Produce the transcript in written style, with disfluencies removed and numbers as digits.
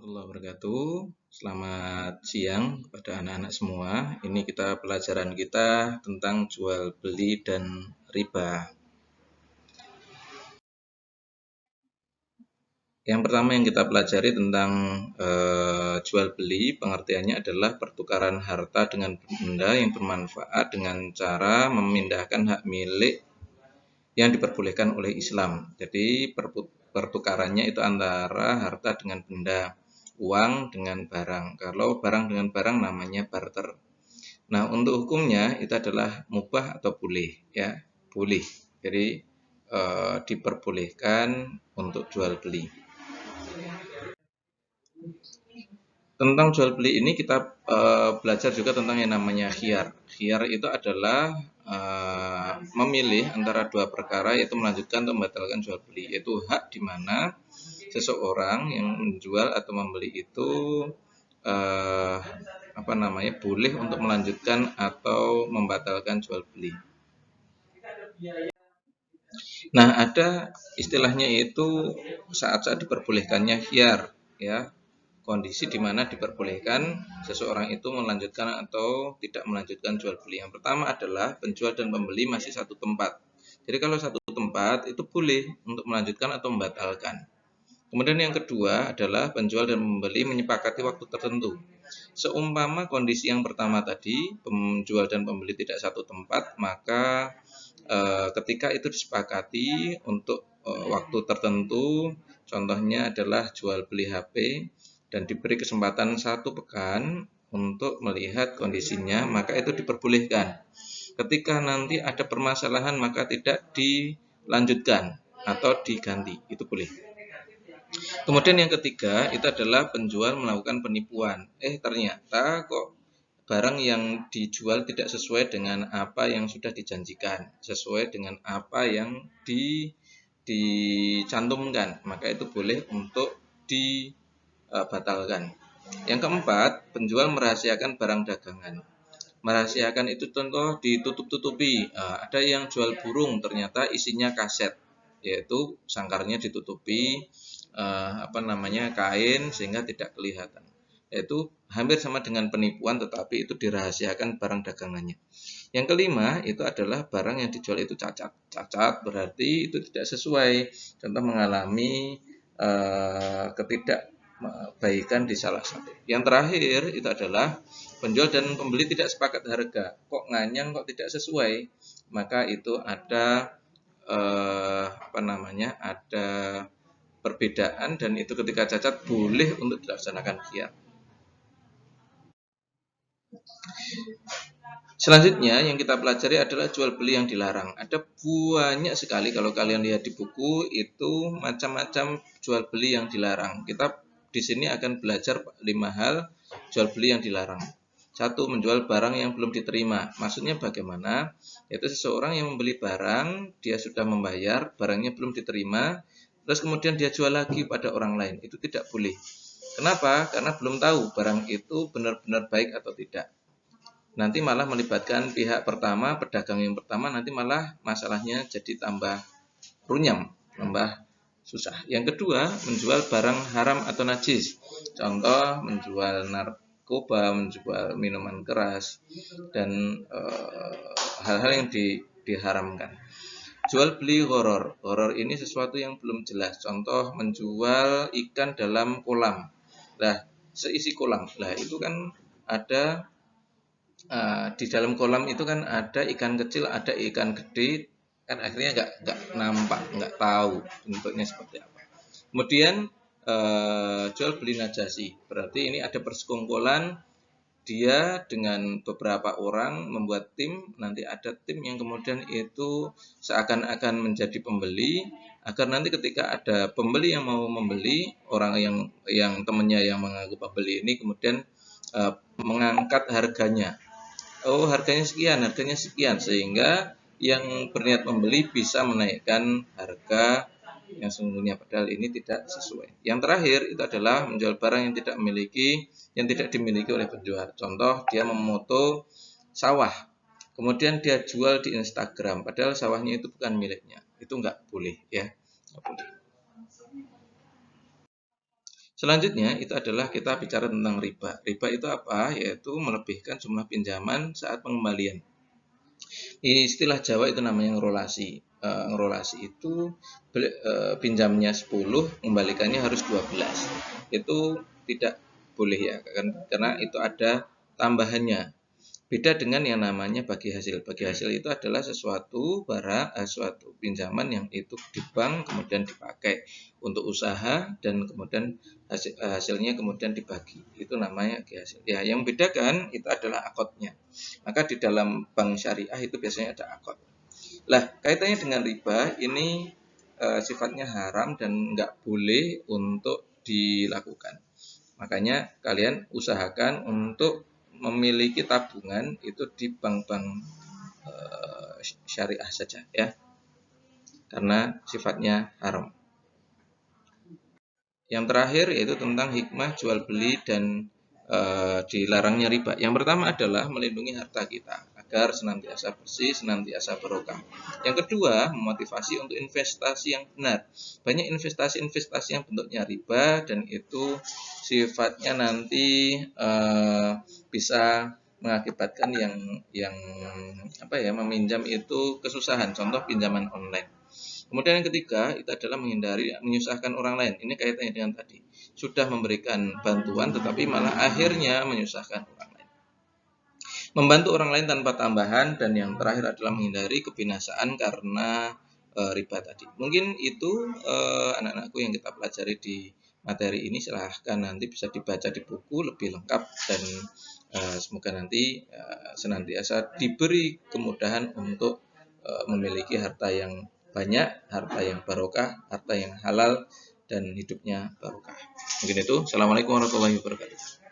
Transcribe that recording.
Warahmatullahi wabarakatuh. Selamat siang kepada anak-anak semua. Ini kita pelajaran kita tentang jual beli dan riba. Yang pertama yang kita pelajari tentang jual beli, pengertiannya adalah pertukaran harta dengan benda yang bermanfaat dengan cara memindahkan hak milik yang diperbolehkan oleh Islam. Jadi pertukarannya itu antara harta dengan benda, uang dengan barang. Kalau barang dengan barang namanya barter. Nah, untuk hukumnya itu adalah mubah atau boleh, ya, boleh. Jadi diperbolehkan untuk jual beli. Tentang jual beli ini kita belajar juga tentang yang namanya khiyar. Khiyar itu adalah memilih antara dua perkara, yaitu melanjutkan atau membatalkan jual beli. Yaitu hak di mana seseorang yang menjual atau membeli itu boleh untuk melanjutkan atau membatalkan jual beli. Nah, ada istilahnya itu saat-saat diperbolehkannya khiyar, ya. Kondisi di mana diperbolehkan seseorang itu melanjutkan atau tidak melanjutkan jual beli. Yang pertama adalah penjual dan pembeli masih satu tempat. Jadi kalau satu tempat itu boleh untuk melanjutkan atau membatalkan. Kemudian yang kedua adalah penjual dan pembeli menyepakati waktu tertentu. Seumpama kondisi yang pertama tadi, penjual dan pembeli tidak satu tempat, maka ketika itu disepakati untuk waktu tertentu, contohnya adalah jual beli HP, dan diberi kesempatan 1 pekan untuk melihat kondisinya, maka itu diperbolehkan. Ketika nanti ada permasalahan, maka tidak dilanjutkan atau diganti, itu boleh. Kemudian yang ketiga itu adalah penjual melakukan penipuan. Ternyata kok barang yang dijual tidak sesuai dengan apa yang sudah dijanjikan, sesuai dengan apa yang dicantumkan, maka itu boleh untuk dibatalkan. Yang keempat, penjual merahasiakan barang dagangan. Merahasiakan itu contoh ditutup-tutupi. Ada yang jual burung, ternyata isinya kaset, yaitu sangkarnya ditutupi kain sehingga tidak kelihatan. Yaitu hampir sama dengan penipuan, tetapi itu dirahasiakan barang dagangannya. Yang kelima itu adalah barang yang dijual itu cacat. Cacat berarti itu tidak sesuai. Contoh mengalami ketidakbaikan di salah satu. Yang terakhir itu adalah penjual dan pembeli tidak sepakat harga. Kok nganyang, kok tidak sesuai. Maka itu ada ada perbedaan, dan itu ketika cacat boleh untuk dilaksanakan khiyar. Selanjutnya yang kita pelajari adalah jual beli yang dilarang. Ada banyak sekali, kalau kalian lihat di buku itu macam-macam jual beli yang dilarang. Kita di sini akan belajar 5 hal jual beli yang dilarang. 1, menjual barang yang belum diterima. Maksudnya bagaimana? Yaitu seseorang yang membeli barang, dia sudah membayar, barangnya belum diterima, terus kemudian dia jual lagi pada orang lain. Itu tidak boleh. Kenapa? Karena belum tahu barang itu benar-benar baik atau tidak. Nanti malah melibatkan pihak pertama, pedagang yang pertama, nanti malah masalahnya jadi tambah runyam, tambah susah. Yang kedua, menjual barang haram atau najis. Contoh, menjual narkoba, menjual minuman keras, dan hal-hal yang diharamkan. Jual beli horor. Horor ini sesuatu yang belum jelas. Contoh, menjual ikan dalam kolam. Nah, seisi kolam. Nah, itu kan ada di dalam kolam itu kan ada ikan kecil, ada ikan gede, kan akhirnya nggak nampak, nggak tahu bentuknya seperti apa. Kemudian jual beli najasi, berarti ini ada persekongkolan, dia dengan beberapa orang membuat tim, nanti ada tim yang kemudian itu seakan-akan menjadi pembeli, agar nanti ketika ada pembeli yang mau membeli, orang yang temannya yang mengaku pembeli ini kemudian mengangkat harganya. Harganya sekian, sehingga yang berniat membeli bisa menaikkan harga yang sesungguhnya, padahal ini tidak sesuai. Yang terakhir itu adalah menjual barang yang tidak dimiliki oleh penjual. Contoh, dia memoto sawah, kemudian dia jual di Instagram, padahal sawahnya itu bukan miliknya. Itu nggak boleh, ya. Nggak boleh. Selanjutnya itu adalah kita bicara tentang riba. Riba itu apa? Yaitu melebihkan jumlah pinjaman saat pengembalian. Istilah Jawa itu namanya ngerolasi. Ngerolasi itu pinjamnya 10, kembalikannya harus 12. Itu tidak boleh ya, karena itu ada tambahannya. Beda dengan yang namanya bagi hasil. Bagi hasil itu adalah sesuatu barang, suatu pinjaman yang itu di bank kemudian dipakai untuk usaha dan kemudian hasilnya kemudian dibagi. Itu namanya bagi hasil. Ya, yang bedakan itu adalah akotnya. Maka di dalam bank syariah itu biasanya ada akot. Lah, kaitannya dengan riba ini sifatnya haram dan nggak boleh untuk dilakukan. Makanya kalian usahakan untuk memiliki tabungan itu di bank-bank syariah saja ya, karena sifatnya haram. Yang terakhir yaitu tentang hikmah jual beli dan dilarangnya riba. Yang pertama adalah melindungi harta kita agar senantiasa bersih, senantiasa barokah. Yang kedua, memotivasi untuk investasi yang benar. Banyak investasi-investasi yang bentuknya riba dan itu sifatnya nanti bisa mengakibatkan yang meminjam itu kesusahan. Contoh pinjaman online. Kemudian yang ketiga itu adalah menghindari menyusahkan orang lain. Ini kaitannya dengan tadi. Sudah memberikan bantuan tetapi malah akhirnya menyusahkan orang lain. Membantu orang lain tanpa tambahan, dan yang terakhir adalah menghindari kebinasaan karena riba tadi. Mungkin itu anak-anakku yang kita pelajari di materi ini. Silahkan nanti bisa dibaca di buku lebih lengkap dan semoga nanti senantiasa diberi kemudahan untuk memiliki harta yang banyak, harta yang barokah, harta yang halal, dan hidupnya barokah. Mungkin itu. Assalamualaikum warahmatullahi wabarakatuh.